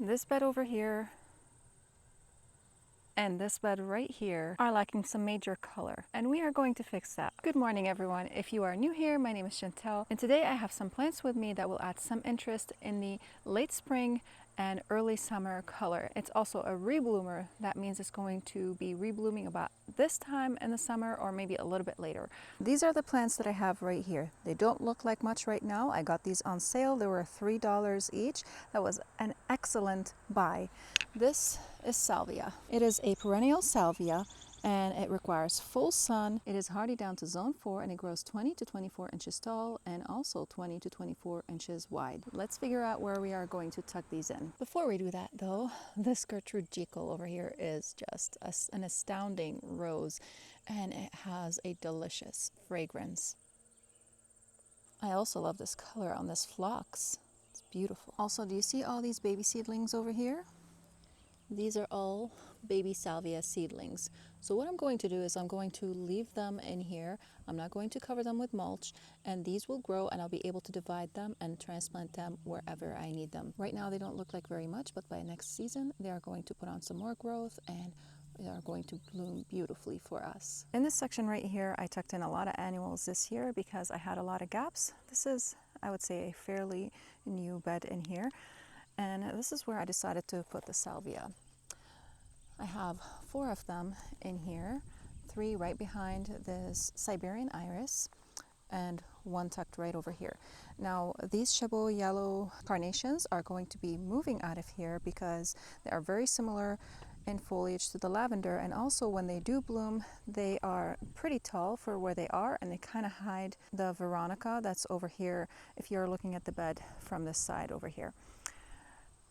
this bed over here and this bed right here are lacking some major color, and we are going to fix that. Good morning everyone. If you are new here, my name is Chantel, and today I have some plants with me that will add some interest in the late spring and early summer color. It's also a rebloomer. That means it's going to be reblooming about this time in the summer or maybe a little bit later. These are the plants that I have right here. They don't look like much right now. I got these on sale. They were $3 each. That was an excellent buy. This is Salvia. It is a perennial salvia and it requires full sun. It is hardy down to zone 4 and it grows 20 to 24 inches tall and also 20 to 24 inches wide. Let's figure out where we are going to tuck these in. Before we do that though, this Gertrude Jekyll over here is just an astounding rose, and it has a delicious fragrance. I also love this color on this phlox. It's beautiful. Also, do you see all these baby seedlings over here? These are all baby salvia seedlings. So what I'm going to do is I'm going to leave them in here. I'm not going to cover them with mulch, and these will grow and I'll be able to divide them and transplant them wherever I need them. Right now they don't look like very much, but by next season they are going to put on some more growth and they are going to bloom beautifully for us. In this section right here, I tucked in a lot of annuals this year because I had a lot of gaps. This is, I would say, a fairly new bed in here. And this is where I decided to put the salvia. I have 4 of them in here, 3 right behind this Siberian iris, and 1 tucked right over here. Now these Chabot yellow carnations are going to be moving out of here because they are very similar in foliage to the lavender, and also when they do bloom they are pretty tall for where they are, and they kind of hide the veronica that's over here if you're looking at the bed from this side over here.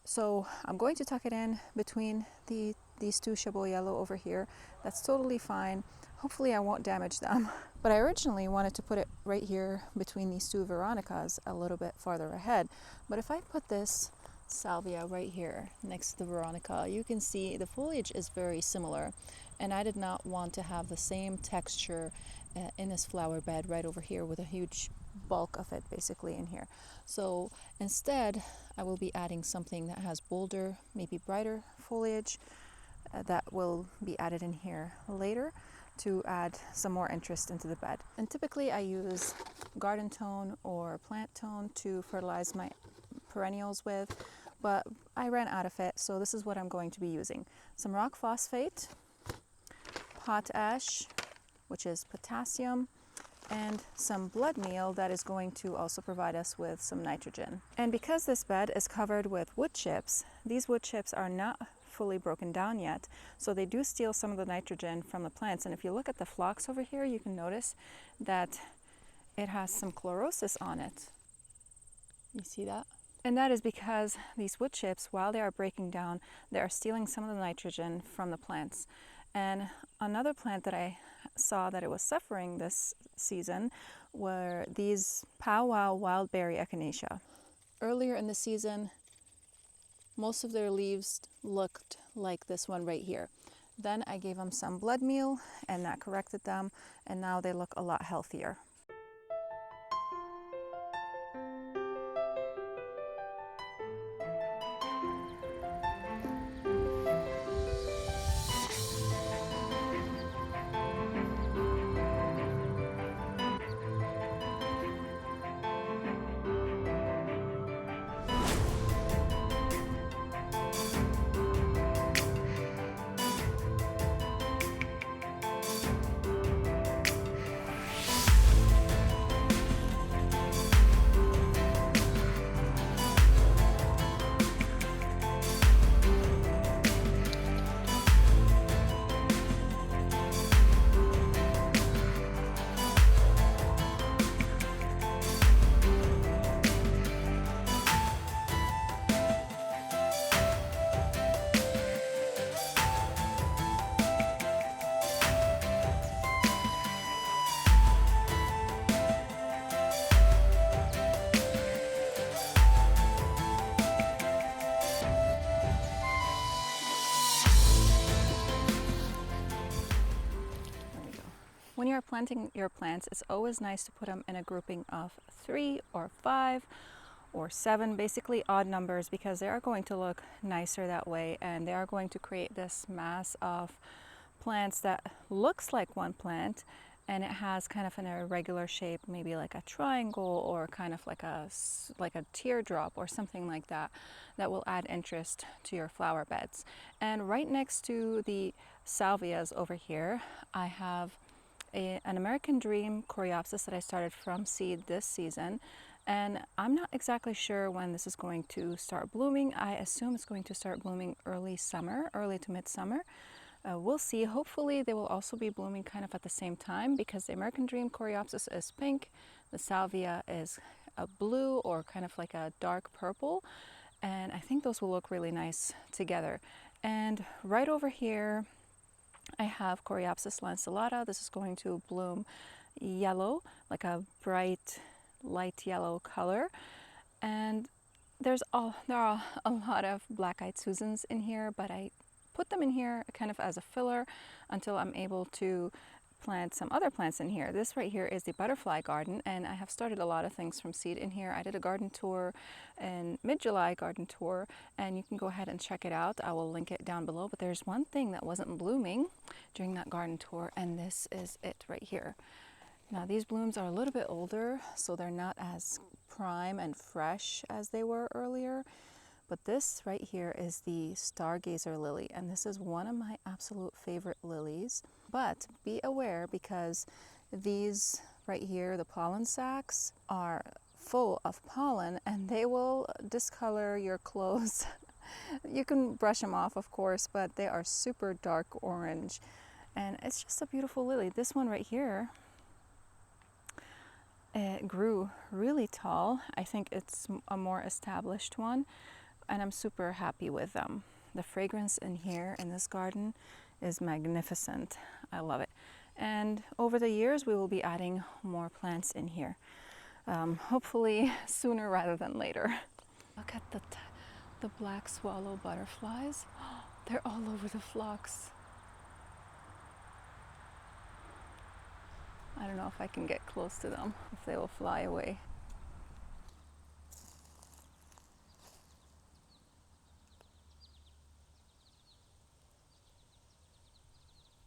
So I'm going to tuck it in between these 2 Chabot yellow over here. That's totally fine. Hopefully I won't damage them. But I originally wanted to put it right here between these 2 veronicas a little bit farther ahead. But if I put this salvia right here next to the veronica, you can see the foliage is very similar. And I did not want to have the same texture in this flower bed right over here with a huge bulk of it basically in here. So instead I will be adding something that has bolder, maybe brighter foliage that will be added in here later to add some more interest into the bed. And typically I use garden tone or plant tone to fertilize my perennials with, but I ran out of it, so this is what I'm going to be using. Some rock phosphate, potash, which is potassium, and some blood meal that is going to also provide us with some nitrogen. And because this bed is covered with wood chips, these wood chips are not fully broken down yet, so they do steal some of the nitrogen from the plants. And if you look at the phlox over here, you can notice that it has some chlorosis on it. You see that? And that is because these wood chips, while they are breaking down, they are stealing some of the nitrogen from the plants. And another plant that I saw that it was suffering this season were these powwow wild berry echinacea. Earlier in the season, most of their leaves looked like this one right here. Then I gave them some blood meal and that corrected them, and now they look a lot healthier. When you're planting your plants, it's always nice to put them in a grouping of 3 or 5 or 7, basically odd numbers, because they are going to look nicer that way, and they are going to create this mass of plants that looks like one plant, and it has kind of an irregular shape, maybe like a triangle or kind of like a teardrop or something like that, that will add interest to your flower beds. And right next to the salvias over here, I have an American Dream Coreopsis that I started from seed this season, and I'm not exactly sure when this is going to start blooming. I assume it's going to start blooming early summer, early to midsummer. We'll see. Hopefully they will also be blooming kind of at the same time, because the American Dream Coreopsis is pink, the salvia is a blue or kind of like a dark purple, and I think those will look really nice together. And right over here I have Coreopsis lanceolata. This is going to bloom yellow, like a bright light yellow color. And there are a lot of black-eyed Susans in here, but I put them in here kind of as a filler until I'm able to plant some other plants in here. This right here is the butterfly garden, and I have started a lot of things from seed in here. I did a garden tour in mid-July, garden tour, and you can go ahead and check it out. I will link it down below, but there's one thing that wasn't blooming during that garden tour, and this is it right here. Now these blooms are a little bit older, so they're not as prime and fresh as they were earlier. But this right here is the Stargazer lily, and this is one of my absolute favorite lilies. But be aware, because these right here, the pollen sacs, are full of pollen and they will discolor your clothes. You can brush them off, of course, but they are super dark orange. And it's just a beautiful lily. This one right here, it grew really tall. I think it's a more established one, and I'm super happy with them. The fragrance in here in this garden is magnificent. I love it. And over the years we will be adding more plants in here, hopefully sooner rather than later. Look at the black swallow butterflies. They're all over the phlox. I don't know if I can get close to them, if they will fly away.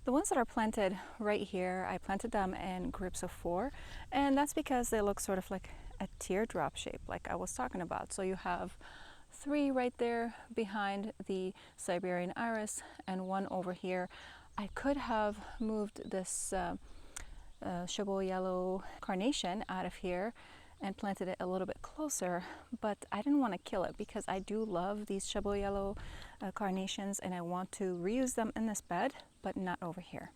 The ones that are planted right here, I planted them in groups of 4, and that's because they look sort of like a teardrop shape, like I was talking about. So you have 3 right there behind the Siberian iris and 1 over here. I could have moved this Chabot yellow carnation out of here and planted it a little bit closer, but I didn't want to kill it because I do love these Chabot yellow carnations, and I want to reuse them in this bed, but not over here.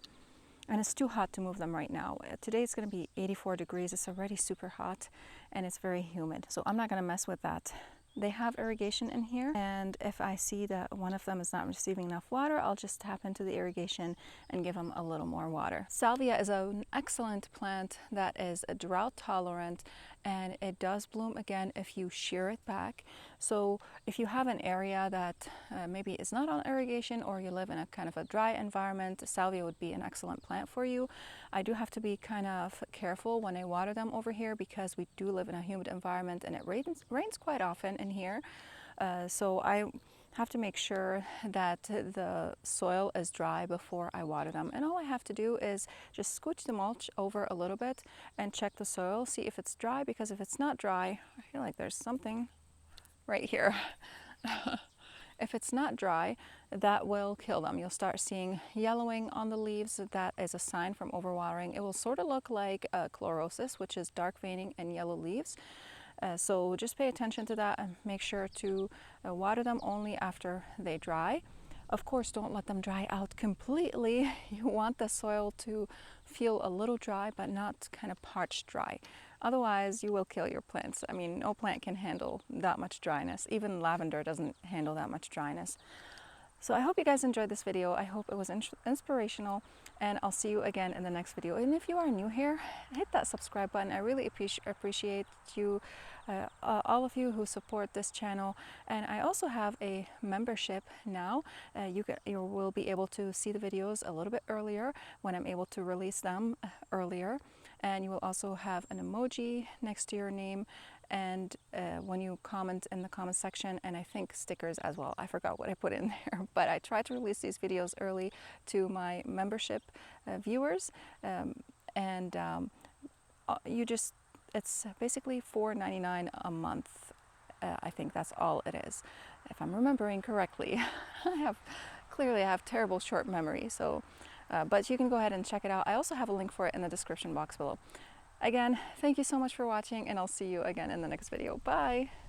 And it's too hot to move them right now. Today it's going to be 84 degrees. It's already super hot and it's very humid, so I'm not going to mess with that. They have irrigation in here, and if I see that one of them is not receiving enough water, I'll just tap into the irrigation and give them a little more water. Salvia is an excellent plant that is a drought tolerant, and it does bloom again if you shear it back. So if you have an area that maybe is not on irrigation, or you live in a kind of a dry environment, salvia would be an excellent plant for you. I do have to be kind of careful when I water them over here, because we do live in a humid environment and it rains quite often in here. So I have to make sure that the soil is dry before I water them. And all I have to do is just scooch the mulch over a little bit and check the soil, see if it's dry, because if it's not dry, I feel like there's something right here. If it's not dry, that will kill them. You'll start seeing yellowing on the leaves. That is a sign from overwatering. It will sort of look like chlorosis, which is dark veining and yellow leaves. So just pay attention to that and make sure to water them only after they dry. Of course, don't let them dry out completely. You want the soil to feel a little dry, but not kind of parched dry. Otherwise, you will kill your plants. I mean, no plant can handle that much dryness. Even lavender doesn't handle that much dryness. So I hope you guys enjoyed this video. I hope it was inspirational, and I'll see you again in the next video. And if you are new here, hit that subscribe button. I really appreciate you, all of you who support this channel. And I also have a membership now. You will be able to see the videos a little bit earlier when I'm able to release them earlier. And you will also have an emoji next to your name, and when you comment in the comment section, and I think stickers as well. I forgot what I put in there, but I try to release these videos early to my membership viewers, and it's basically $4.99 a month. I think that's all it is, if I'm remembering correctly. I have terrible short memory, so but you can go ahead and check it out. I also have a link for it in the description box below. Again, thank you so much for watching, and I'll see you again in the next video. Bye!